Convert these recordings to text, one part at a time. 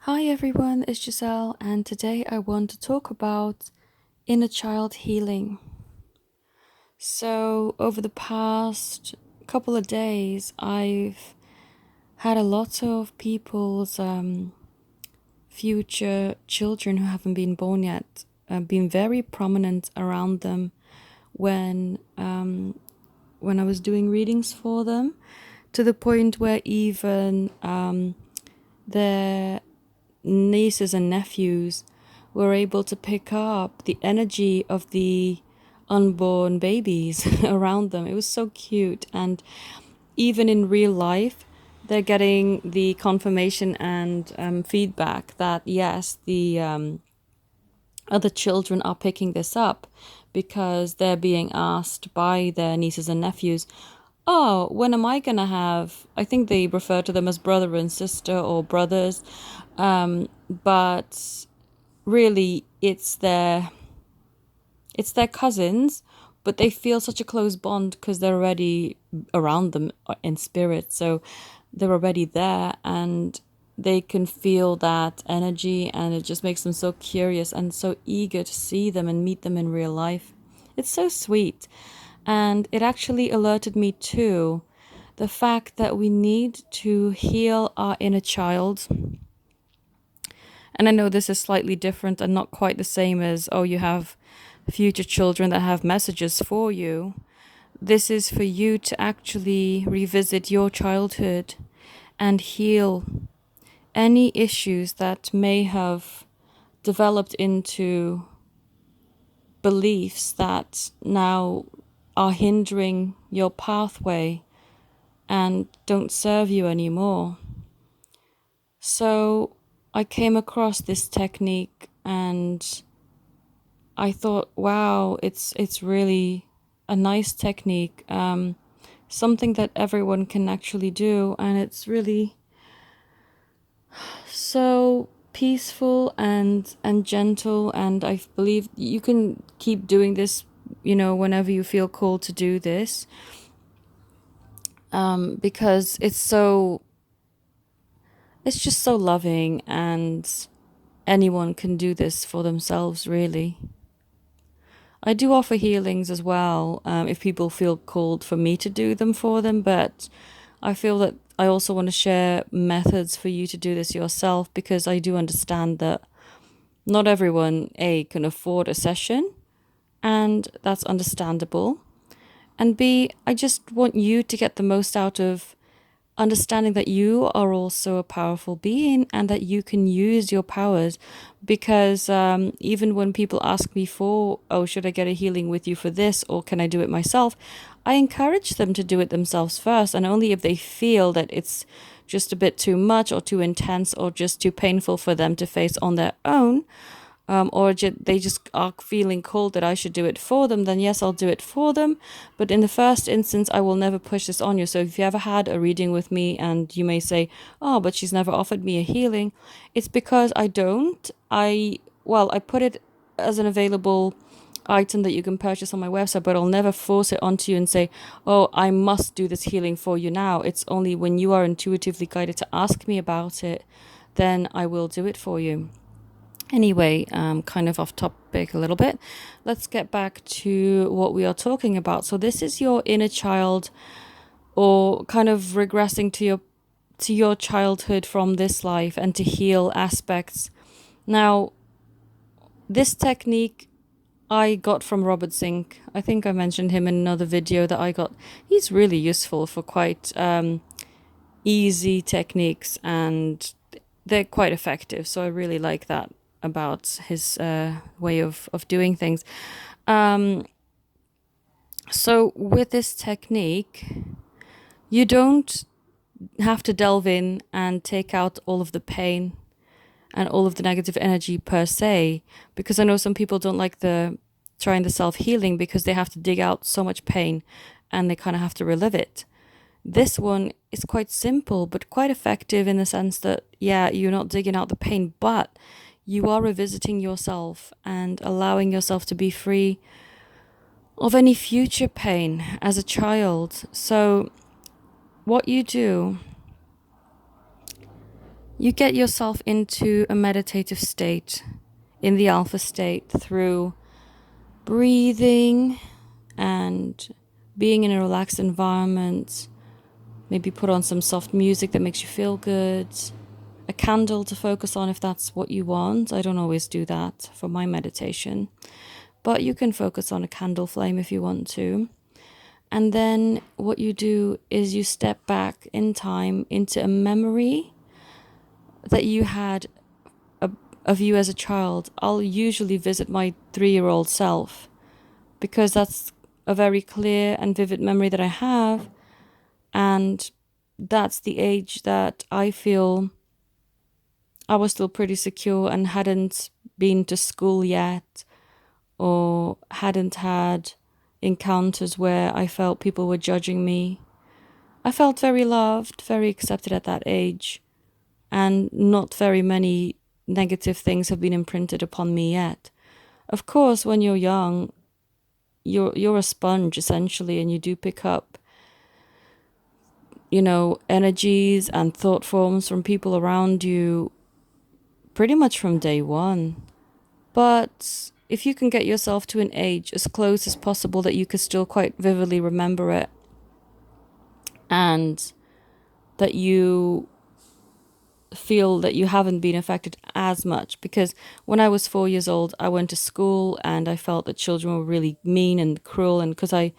Hi everyone, it's Giselle, and today I want to talk about inner child healing. So, over the past couple of days, I've had a lot of people's future children who haven't been born yet been very prominent around them when I was doing readings for them, to the point where even their nieces and nephews were able to pick up the energy of the unborn babies around them. It was so cute. And even in real life, they're getting the confirmation and feedback that yes, the other children are picking this up because they're being asked by their nieces and nephews, oh, when am I going to have, I think they refer to them as brother and sister or brothers, but really it's their cousins, but they feel such a close bond because they're already around them in spirit. So they're already there and they can feel that energy, and it just makes them so curious and so eager to see them and meet them in real life. It's so sweet. And it actually alerted me to the fact that we need to heal our inner child. And I know this is slightly different and not quite the same as, oh, you have future children that have messages for you. This is for you to actually revisit your childhood and heal any issues that may have developed into beliefs that now are hindering your pathway and don't serve you anymore. So I came across this technique and I thought, wow, it's really a nice technique, something that everyone can actually do, and it's really so peaceful and gentle. And I believe you can keep doing this, whenever you feel called to do this, because it's just so loving, and anyone can do this for themselves, really. I do offer healings as well, if people feel called for me to do them for them, but I feel that I also want to share methods for you to do this yourself, because I do understand that not everyone, A, can afford a session, and that's understandable. And B, I just want you to get the most out of understanding that you are also a powerful being and that you can use your powers. Because even when people ask me for, oh, should I get a healing with you for this, or can I do it myself, I encourage them to do it themselves first, and only if they feel that it's just a bit too much or too intense or just too painful for them to face on their own, or they just are feeling called that I should do it for them, then yes, I'll do it for them. But in the first instance, I will never push this on you. So if you ever had a reading with me and you may say, oh, but she's never offered me a healing, it's because I don't. I put it as an available item that you can purchase on my website, but I'll never force it onto you and say, oh, I must do this healing for you now. It's only when you are intuitively guided to ask me about it, then I will do it for you. Anyway, kind of off topic a little bit. Let's get back to what we are talking about. So this is your inner child, or kind of regressing to your childhood from this life and to heal aspects. Now, this technique I got from Robert Zink. I think I mentioned him in another video that I got. He's really useful for quite easy techniques, and they're quite effective. So I really like that about his way of doing things. So with this technique, you don't have to delve in and take out all of the pain and all of the negative energy per se, because I know some people don't like the trying the self-healing because they have to dig out so much pain and they kind of have to relive it. This one is quite simple but quite effective in the sense that, yeah, you're not digging out the pain, but you are revisiting yourself and allowing yourself to be free of any future pain as a child. So what you do, you get yourself into a meditative state, in the alpha state, through breathing and being in a relaxed environment. Maybe put on some soft music that makes you feel good. A candle to focus on if that's what you want. I don't always do that for my meditation, but you can focus on a candle flame if you want to. And then what you do is you step back in time into a memory that you had of you as a child. I'll usually visit my 3-year-old self because that's a very clear and vivid memory that I have. And that's the age that I feel I was still pretty secure and hadn't been to school yet, or hadn't had encounters where I felt people were judging me. I felt very loved, very accepted at that age, and not very many negative things have been imprinted upon me yet. Of course, when you're young, you're a sponge essentially, and you do pick up, energies and thought forms from people around you pretty much from day one. But if you can get yourself to an age as close as possible that you could still quite vividly remember it, and that you feel that you haven't been affected as much, because when I was 4 years old, I went to school and I felt that children were really mean and cruel, and because I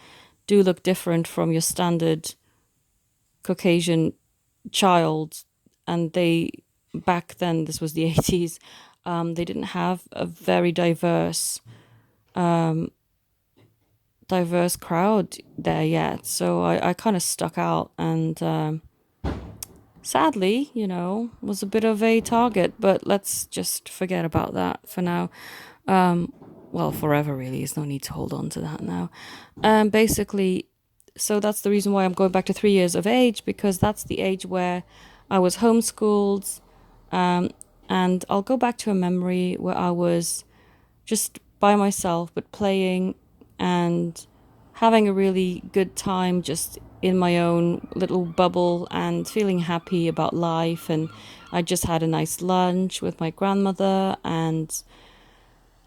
do look different from your standard Caucasian child, and they, back then, this was the 80s, they didn't have a very diverse crowd there yet, so I kind of stuck out, and sadly, was a bit of a target, but let's just forget about that for now. Well, forever really. There's no need to hold on to that now. Basically, so that's the reason why I'm going back to 3 years of age, because that's the age where I was homeschooled. And I'll go back to a memory where I was just by myself, but playing and having a really good time just in my own little bubble and feeling happy about life. And I just had a nice lunch with my grandmother, and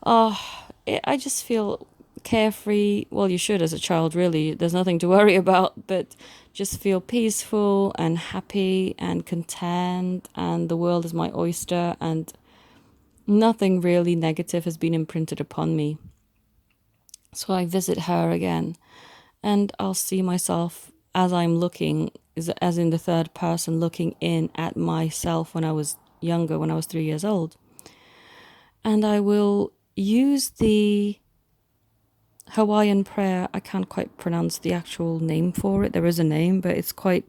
I just feel carefree. Well, you should as a child, really. There's nothing to worry about, but just feel peaceful and happy and content, and the world is my oyster, and nothing really negative has been imprinted upon me. So I visit her again, and I'll see myself as I'm looking, as in the third person, looking in at myself when I was younger, when I was 3 years old. And I will use the Hawaiian prayer. I can't quite pronounce the actual name for it. There is a name, but it's quite,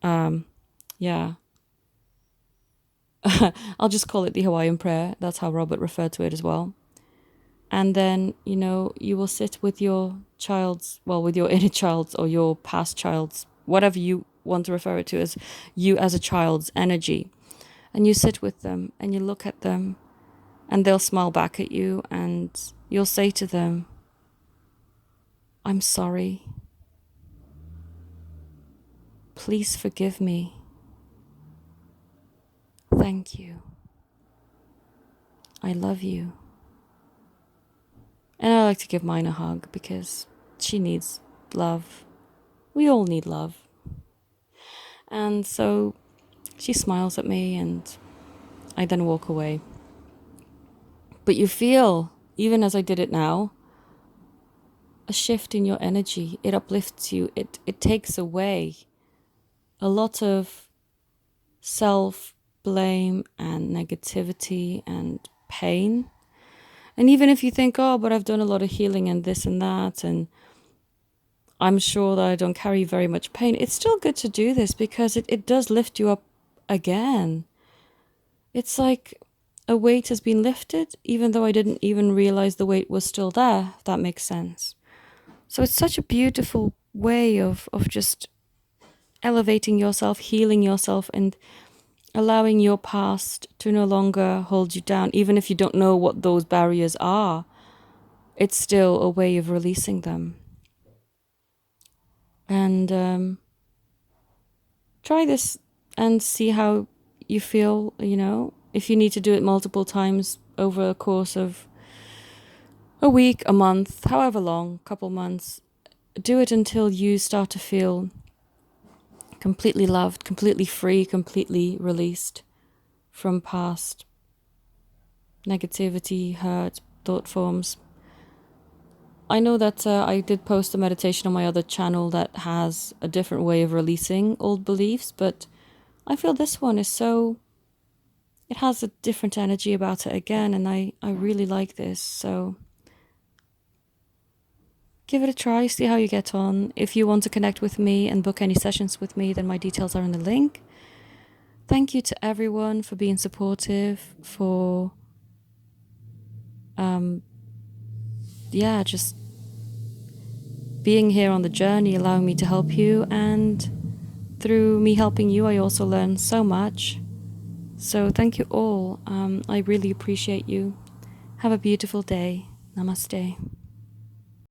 yeah. I'll just call it the Hawaiian prayer. That's how Robert referred to it as well. And then, you will sit with your child's, well, with your inner child's or your past child's, whatever you want to refer it to as, you as a child's energy. And you sit with them and you look at them, and they'll smile back at you, and you'll say to them, "I'm sorry. Please forgive me. Thank you. I love you." And I like to give mine a hug because she needs love. We all need love. And so she smiles at me, and I then walk away. But you feel, even as I did it now, a shift in your energy. It uplifts you. It takes away a lot of self-blame and negativity and pain. And even if you think, oh, but I've done a lot of healing and this and that, and I'm sure that I don't carry very much pain, it's still good to do this because it does lift you up again. It's like a weight has been lifted, even though I didn't even realize the weight was still there, if that makes sense. So it's such a beautiful way of just elevating yourself, healing yourself, and allowing your past to no longer hold you down. Even if you don't know what those barriers are, it's still a way of releasing them. And try this and see how you feel, if you need to do it multiple times over a course of a week, a month, however long, couple months, do it until you start to feel completely loved, completely free, completely released from past negativity, hurt, thought forms. I know that I did post a meditation on my other channel that has a different way of releasing old beliefs, but I feel this one is it has a different energy about it again, and I really like this. So give it a try, see how you get on. If you want to connect with me and book any sessions with me, then my details are in the link. Thank you to everyone for being supportive, for just being here on the journey, allowing me to help you. And through me helping you, I also learn so much. So thank you all. I really appreciate you. Have a beautiful day. Namaste.